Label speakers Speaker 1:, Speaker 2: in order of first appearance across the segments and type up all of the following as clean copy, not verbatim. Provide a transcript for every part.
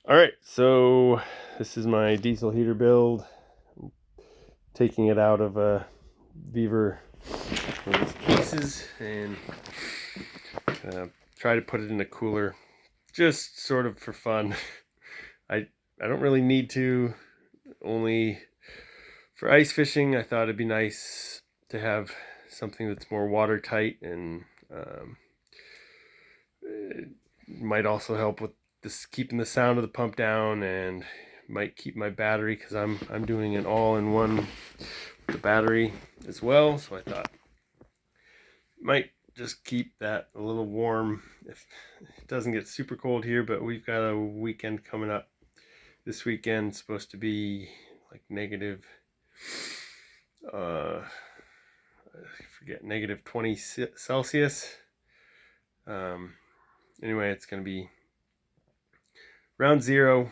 Speaker 1: All right, so this is my diesel heater build. I'm taking it out of a beaver one of these cases and try to put it in a cooler, just sort of for fun. I don't really need to. Only for ice fishing, I thought it'd be nice to have something that's more watertight, and it might also help with this keeping the sound of the pump down, and might keep my battery, because I'm doing it all in one with the battery as well. So I thought it might just keep that a little warm if it doesn't get super cold here. But we've got a weekend coming up. This weekend supposed to be like negative I forget, negative 20 Celsius. Anyway, it's going to be around zero,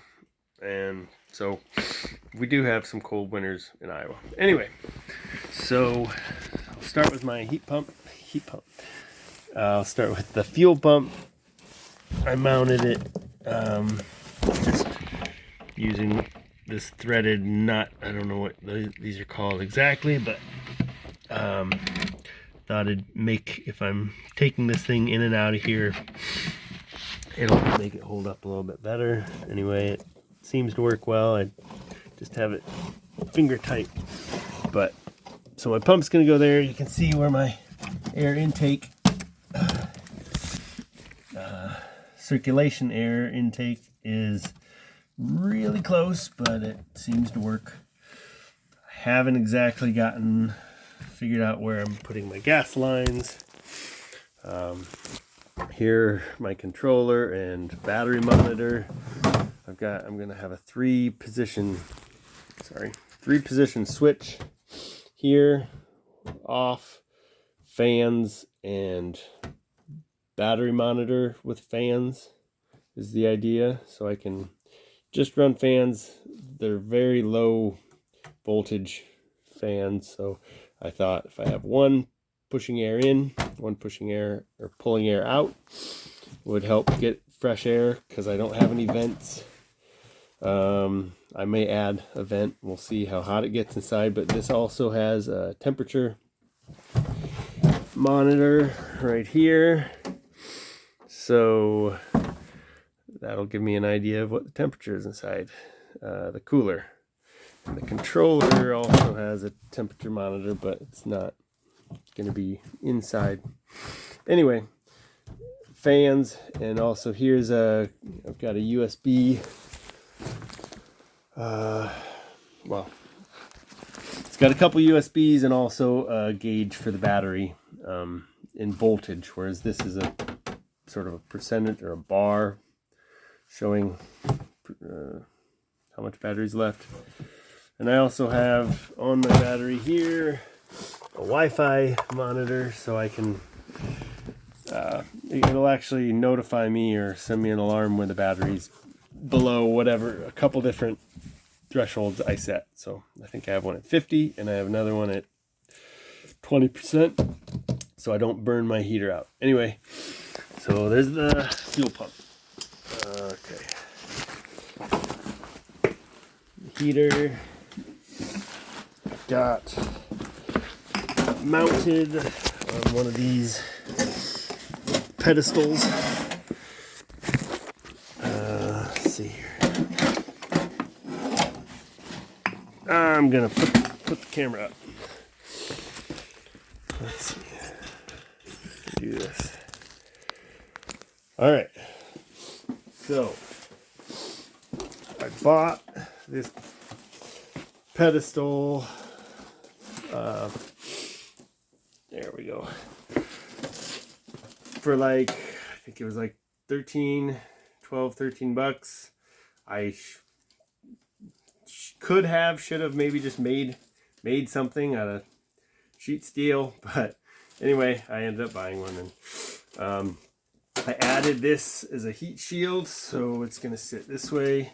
Speaker 1: and so we do have some cold winters in Iowa. Anyway, so I'll start with my heat pump. I'll start with the fuel pump. I mounted it just using this threaded nut. I don't know what these are called exactly, but thought it'd make, if I'm taking this thing in and out of here, it'll make it hold up a little bit better. Anyway, it seems to work well. I just have it finger tight. But so my pump's gonna go there. You can see where my air intake, circulation air intake is really close, but it seems to work. I haven't exactly figured out where I'm putting my gas lines. Here, my controller and battery monitor. I'm gonna have a three position switch here, off, fans, and battery monitor with fans is the idea. So I can just run fans. They're very low voltage fans, so I thought if I have one pushing air in, one pushing air or pulling air out, would help get fresh air, because I don't have any vents. I may add a vent. We'll see how hot it gets inside. But this also has a temperature monitor right here, so that'll give me an idea of what the temperature is inside the cooler. And the controller also has a temperature monitor, but it's not going to be inside. Anyway, fans, and also here's I've got a USB. Well, it's got a couple USBs and also a gauge for the battery in voltage, whereas this is a sort of a percentage or a bar showing how much battery's left. And I also have on my battery here a Wi-Fi monitor, so I can it'll actually notify me or send me an alarm when the battery's below whatever, a couple different thresholds I set. So I think I have one at 50 and I have another one at 20%, so I don't burn my heater out. Anyway, so there's the fuel pump. Okay, the heater got mounted on one of these pedestals. Let's see here. I'm gonna put the camera up. Let's see. Do this. All right. So I bought this pedestal. There we go. For like, I think it was like 13 bucks. I should have maybe just made something out of sheet steel, but anyway, I ended up buying one. And I added this as a heat shield, so it's going to sit this way,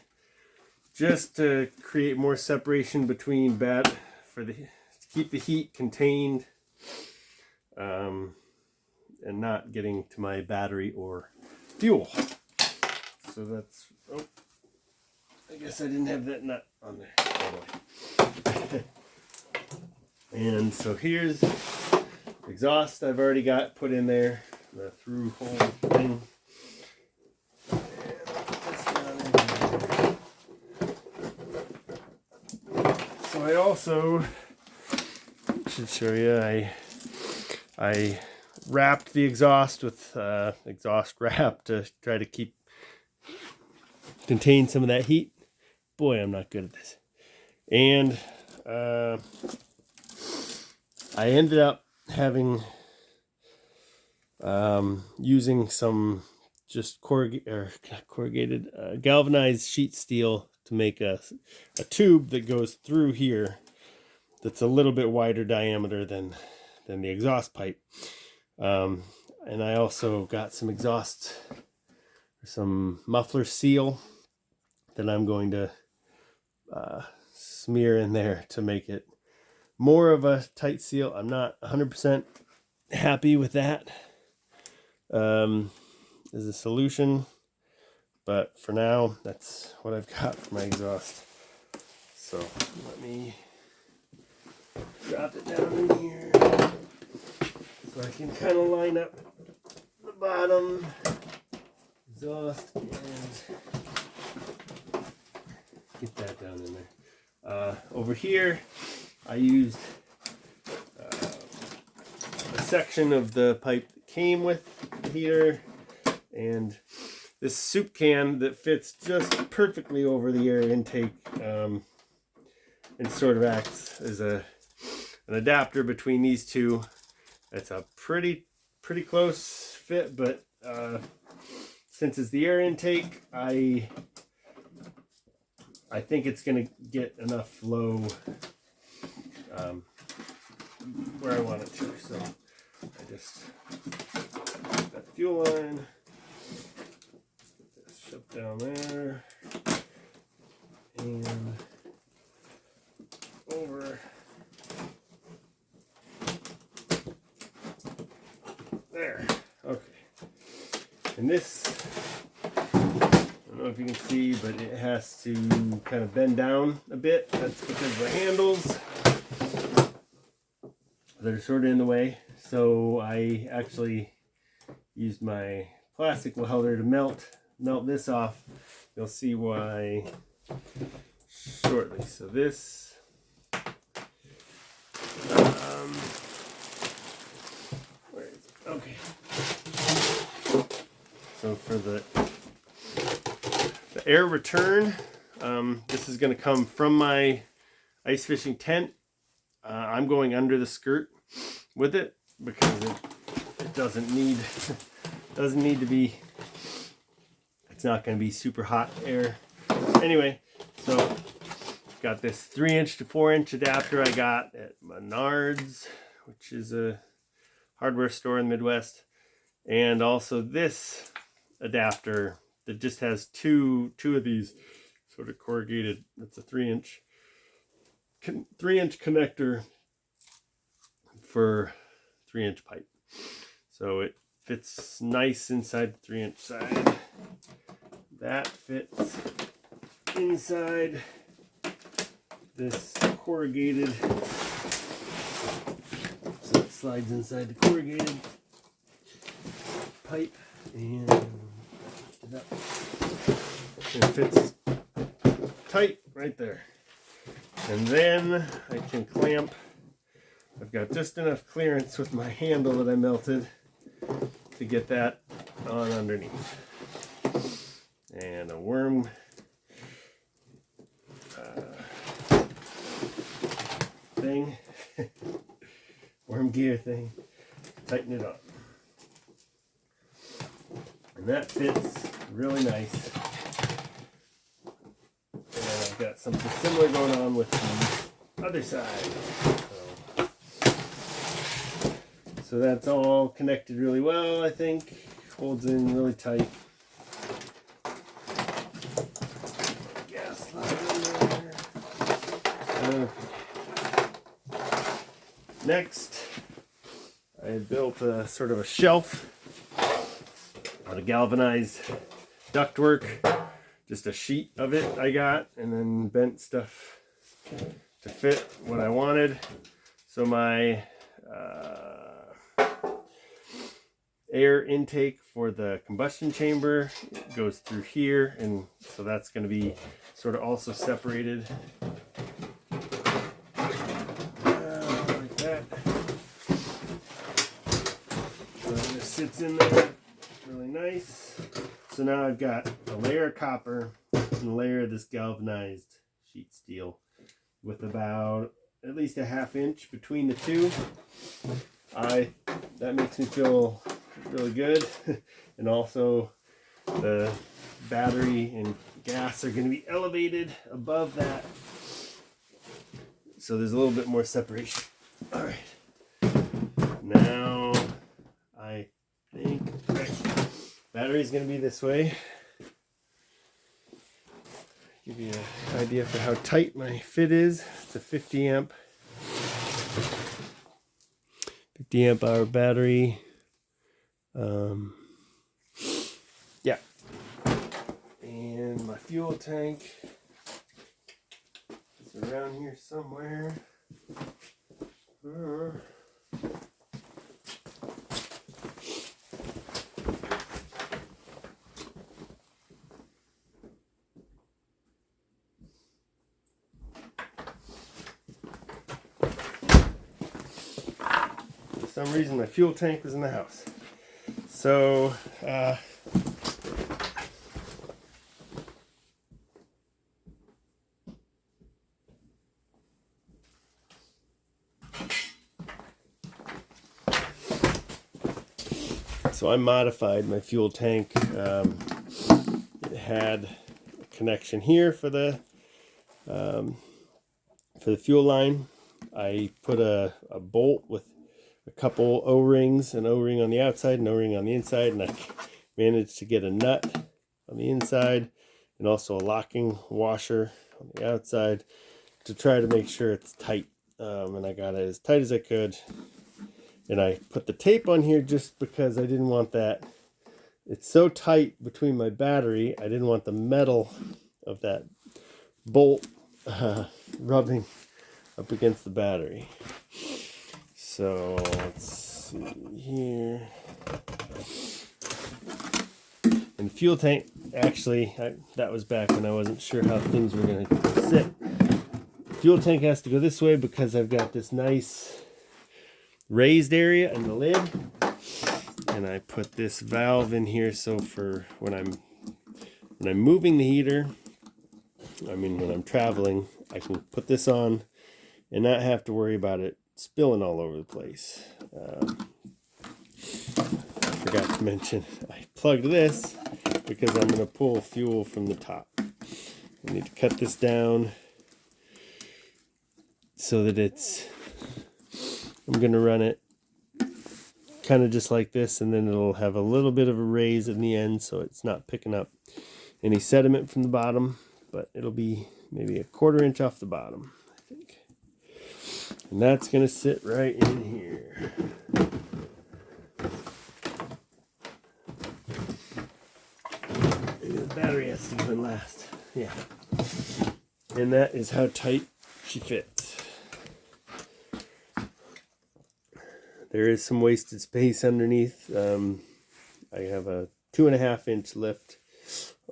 Speaker 1: just to create more separation between to keep the heat contained, and not getting to my battery or fuel. So that's, I guess I didn't have that nut on there. And so here's exhaust I've already got put in there, the through hole thing. So I also should show you, I wrapped the exhaust with exhaust wrap to try to contain some of that heat. Boy, I'm not good at this. And I ended up having using some just corrugated galvanized sheet steel to make a tube that goes through here that's a little bit wider diameter than the exhaust pipe. And I also got some muffler seal that I'm going to smear in there to make it more of a tight seal. I'm not 100% happy with that as a solution, but for now that's what I've got for my exhaust. So let me drop it down in here so I can kind of line up the bottom exhaust and get that down in there. Over here I used a section of the pipe that came with the heater and this soup can that fits just perfectly over the air intake, and sort of acts as an adapter between these two. It's a pretty close fit, but since it's the air intake, I think it's going to get enough flow where I want it to. So I just got the fuel line, just shove down there, and over there. Okay. And this, I don't know if you can see, but it has to kind of bend down a bit. That's because the handles that are sort of in the way. So I actually used my plastic welder to melt this off. You'll see why shortly. So this where is it? Okay. So for the air return, this is going to come from my ice fishing tent. I'm going under the skirt with it because it doesn't need to be. It's not going to be super hot air. Anyway, so got this 3-inch to 4-inch adapter I got at Menards, which is a hardware store in the Midwest, and also this adapter that just has two of these sort of corrugated. That's a 3-inch connector for 3-inch pipe, so it fits nice inside the 3-inch side. That fits inside this corrugated, so it slides inside the corrugated pipe and it fits tight right there. And then I can clamp. I've got just enough clearance with my handle that I melted to get that on underneath. And a worm thing, worm gear thing, tighten it up. And that fits really nice. And I've got something similar going on with the other side. So that's all connected really well, I think. Holds in really tight. Gas line in there. Okay. Next, I built a sort of a shelf out of galvanized ductwork. just a sheet of it I got, and then bent stuff to fit what I wanted. So my air intake for the combustion chamber goes through here, and so that's going to be sort of also separated like that. So it just sits in there really nice. So now I've got a layer of copper and a layer of this galvanized sheet steel with about at least a 1/2 inch between the two. That makes me feel really good. And also the battery and gas are going to be elevated above that, so there's a little bit more separation. All right, now I think battery is going to be this way. Give you an idea for how tight my fit is. It's a 50 amp hour battery. Yeah, and my fuel tank is around here somewhere. For some reason my fuel tank was in the house. So I modified my fuel tank. It had a connection here for the fuel line. I put a bolt with a couple O-rings, an O-ring on the outside, an O-ring on the inside, and I managed to get a nut on the inside and also a locking washer on the outside to try to make sure it's tight. And I got it as tight as I could. And I put the tape on here just because I didn't want that. It's so tight between my battery, I didn't want the metal of that bolt rubbing up against the battery. So let's see here. And the fuel tank, actually, that was back when I wasn't sure how things were going to sit. Fuel tank has to go this way because I've got this nice raised area in the lid, and I put this valve in here so for when I'm moving the heater, when I'm traveling, I can put this on and not have to worry about it spilling all over the place. I forgot to mention I plugged this because I'm going to pull fuel from the top. I need to cut this down so that I'm going to run it kind of just like this, and then it'll have a little bit of a raise in the end so it's not picking up any sediment from the bottom, but it'll be maybe a 1/4 inch off the bottom, I think. And that's going to sit right in here. Maybe the battery has to go in last. Yeah. And that is how tight she fits. There is some wasted space underneath. I have a 2.5 inch lift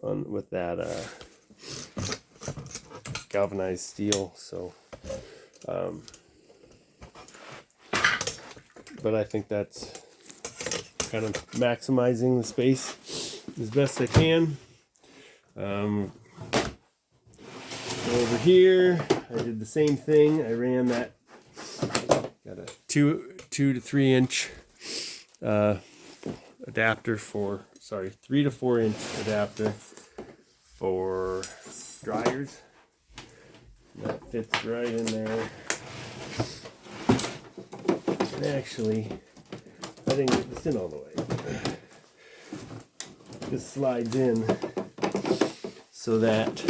Speaker 1: on with that galvanized steel. So, but I think that's kind of maximizing the space as best I can. Go over here. I did the same thing. I ran that. Got a 2 to 3 inch adapter for, 3 to 4 inch adapter for dryers. That fits right in there. And actually, I didn't get this in all the way. This slides in so that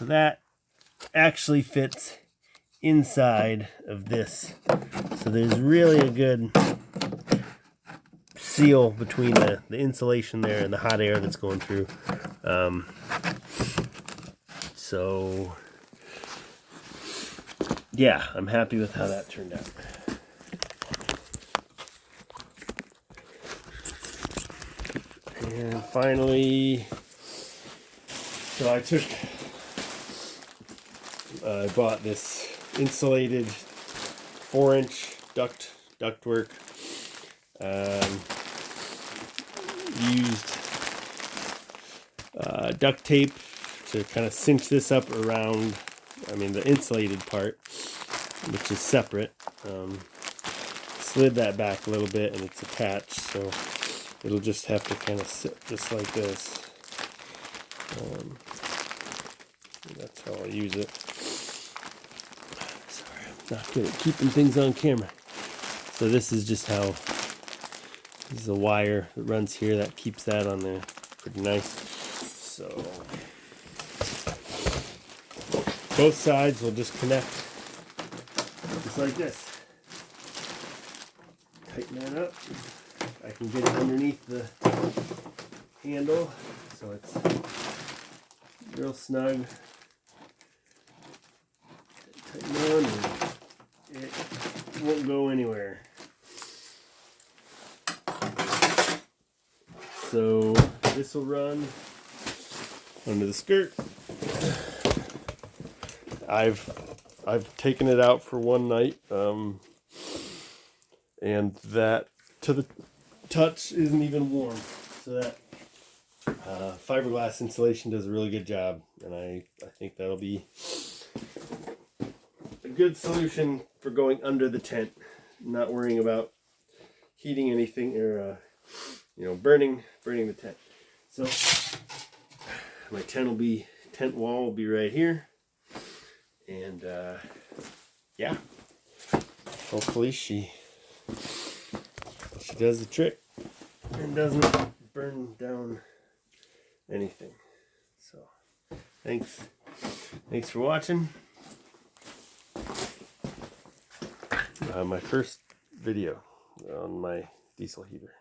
Speaker 1: that actually fits inside of this. So So there's really a good seal between the insulation there and the hot air that's going through. So yeah, I'm happy with how that turned out. And finally, so I bought this insulated 4-inch ductwork. Used duct tape to kind of cinch this up around, the insulated part, which is separate. Slid that back a little bit and it's attached, so it'll just have to kind of sit just like this. That's how I'll use it. Sorry, I'm not good at keeping things on camera. So this is just how, this is a wire that runs here that keeps that on there pretty nice. So both sides will just connect just like this. Tighten that up. I can get it underneath the handle so it's real snug. Tighten on and it won't go anywhere. So this will run under the skirt. I've taken it out for one night, and that to the touch isn't even warm. So that fiberglass insulation does a really good job, and I think that'll be a good solution for going under the tent, not worrying about heating anything or burning the tent. So my tent wall will be right here, and yeah, hopefully she does the trick and doesn't burn down anything. So thanks for watching my first video on my diesel heater.